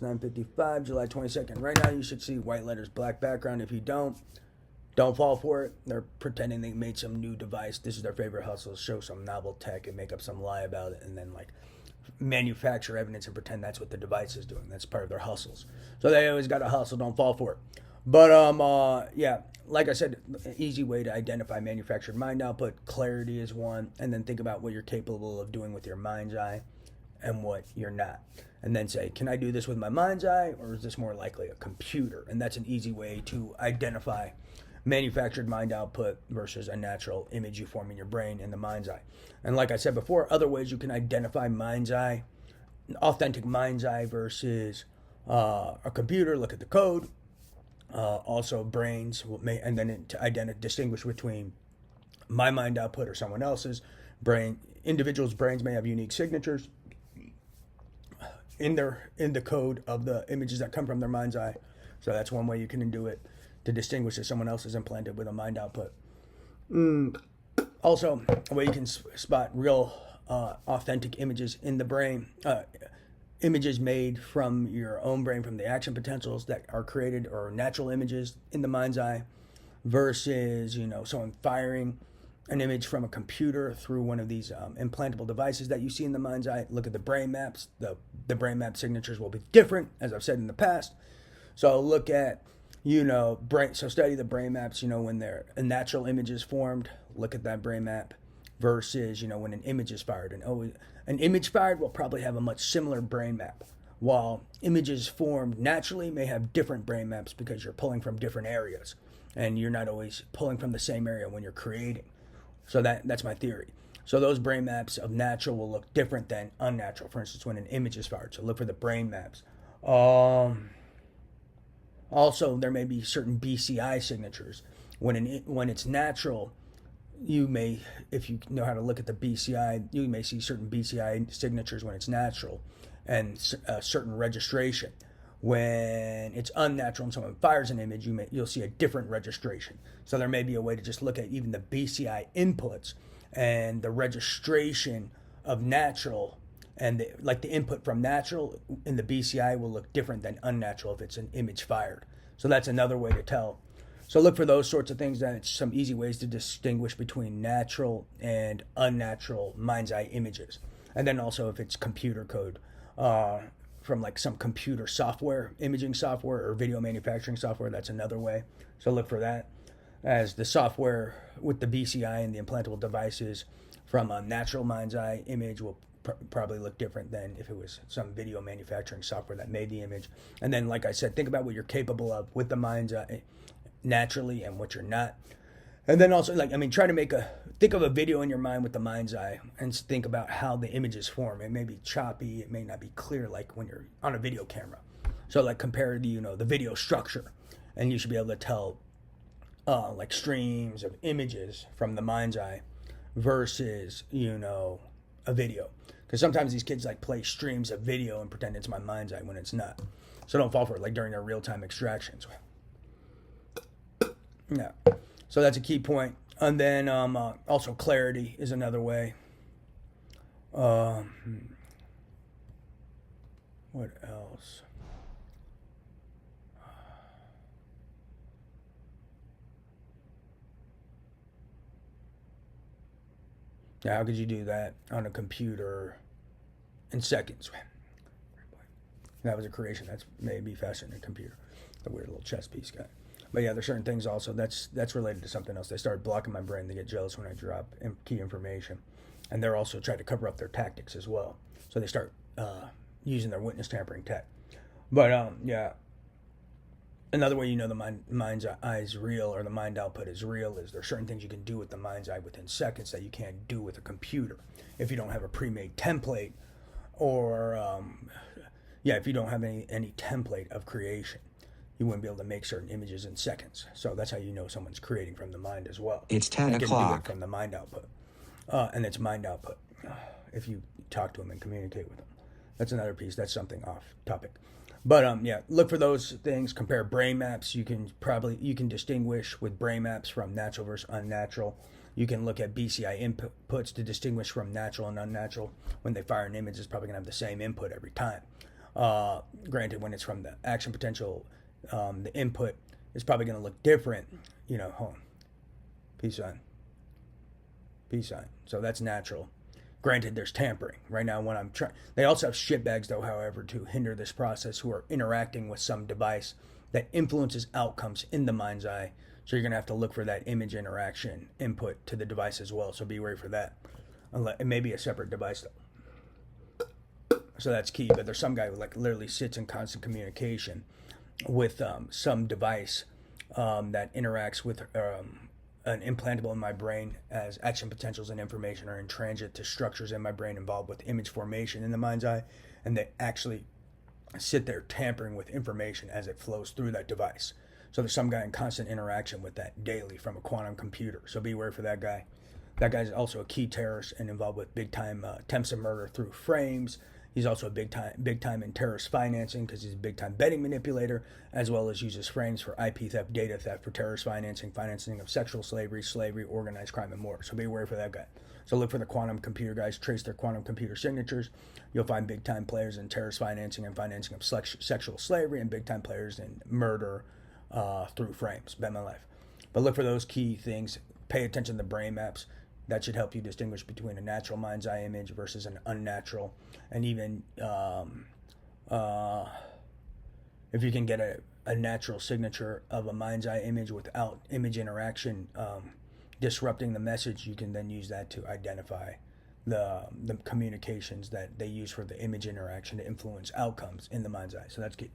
9:55, July 22nd. Right now, you should see white letters, black background. If you don't fall for it. They're pretending they made some new device. This is their favorite hustle: show some novel tech and make up some lie about it, and then like manufacture evidence and pretend that's what the device is doing. That's part of their hustles. So they always got to hustle. Don't fall for it. But yeah, like I said, an easy way to identify manufactured mind output. Clarity is one, and then think about what you're capable of doing with your mind's eye and what you're not. And then say, can I do this with my mind's eye, or is this more likely a computer? And that's an easy way to identify manufactured mind output versus a natural image you form in your brain in the mind's eye. And like I said before, other ways you can identify mind's eye, authentic mind's eye versus a computer. Look at the code. Also, brains, and then to distinguish between my mind output or someone else's brain. Individuals' brains may have unique signatures in the code of the images that come from their mind's eye. So that's one way you can do it, to distinguish if someone else is implanted with a mind output. Also, a way you can spot real authentic images in the brain, images made from your own brain, from the action potentials that are created, or natural images in the mind's eye, versus someone firing an image from a computer through one of these implantable devices that you see in the mind's eye. Look at the brain maps. The brain map signatures will be different, as I've said in the past. So look at study the brain maps, when a natural image is formed. Look at that brain map versus, when an image is fired. And an image fired will probably have a much similar brain map, while images formed naturally may have different brain maps because you're pulling from different areas, and you're not always pulling from the same area when you're creating. So that's my theory. So those brain maps of natural will look different than unnatural. For instance, when an image is fired. So look for the brain maps. Also, there may be certain BCI signatures. When it's natural, you may, if you know how to look at the BCI, you may see certain BCI signatures when it's natural, and a certain registration. When it's unnatural and someone fires an image, you'll see a different registration. So there may be a way to just look at even the BCI inputs and the registration of natural, and the input from natural in the BCI will look different than unnatural if it's an image fired. So that's another way to tell. So look for those sorts of things. That's some easy ways to distinguish between natural and unnatural mind's eye images. And then also if it's computer code, from like some computer software, imaging software or video manufacturing software, that's another way. So look for that, as the software with the BCI and the implantable devices from a natural mind's eye image will probably look different than if it was some video manufacturing software that made the image. And then, like I said, think about what you're capable of with the mind's eye naturally and what you're not. And then also, try to think of a video in your mind with the mind's eye and think about how the images form. It may be choppy, it may not be clear like when you're on a video camera. So compare the video structure, and you should be able to tell streams of images from the mind's eye versus a video. Because sometimes these kids play streams of video and pretend it's my mind's eye when it's not. So don't fall for it during their real-time extractions. Yeah. So that's a key point. And then also clarity is another way. What else? Now, how could you do that on a computer in seconds? That was a creation. That's maybe faster than a computer. The weird little chess piece guy. But yeah, there's certain things also that's related to something else. They start blocking my brain. They get jealous when I drop key information, and they're also trying to cover up their tactics as well. So they start using their witness tampering tech. But yeah, another way the mind's eye is real, or the mind output is real, is there's certain things you can do with the mind's eye within seconds that you can't do with a computer if you don't have a pre-made template, or if you don't have any template of creation. You wouldn't be able to make certain images in seconds. So that's how someone's creating from the mind as well. It's 10 and o'clock. can do it from the mind output. And it's mind output if you talk to them and communicate with them. That's another piece. That's something off topic. But look for those things. Compare brain maps. You can distinguish with brain maps from natural versus unnatural. You can look at BCI inputs to distinguish from natural and unnatural. When they fire an image, it's probably going to have the same input every time. Granted, when it's from the action potential, the input is probably going to look different. Hold on. Peace sign. Peace sign. So that's natural. Granted, there's tampering. Right now, when I'm trying... They also have shitbags, though, however, to hinder this process, who are interacting with some device that influences outcomes in the mind's eye. So you're going to have to look for that image interaction input to the device as well. So be wary for that. It may be a separate device, though. So that's key. But there's some guy who literally sits in constant communication with some device that interacts with an implantable in my brain, as action potentials and information are in transit to structures in my brain involved with image formation in the mind's eye, and they actually sit there tampering with information as it flows through that device. So there's some guy in constant interaction with that daily from a quantum computer. So beware for that guy. That guy's also a key terrorist and involved with big time attempts of murder through frames. He's also a big time in terrorist financing, because he's a big time betting manipulator, as well as uses frames for IP theft, data theft, for terrorist financing of sexual slavery, organized crime, and more. So be aware for that guy. So look for the quantum computer guys, trace their quantum computer signatures. You'll find big time players in terrorist financing and financing of sexual slavery, and big time players in murder through frames. Bet my life. But look for those key things. Pay attention to the brain maps. That should help you distinguish between a natural mind's eye image versus an unnatural. And even if you can get a natural signature of a mind's eye image without image interaction disrupting the message, you can then use that to identify the communications that they use for the image interaction to influence outcomes in the mind's eye. So that's key.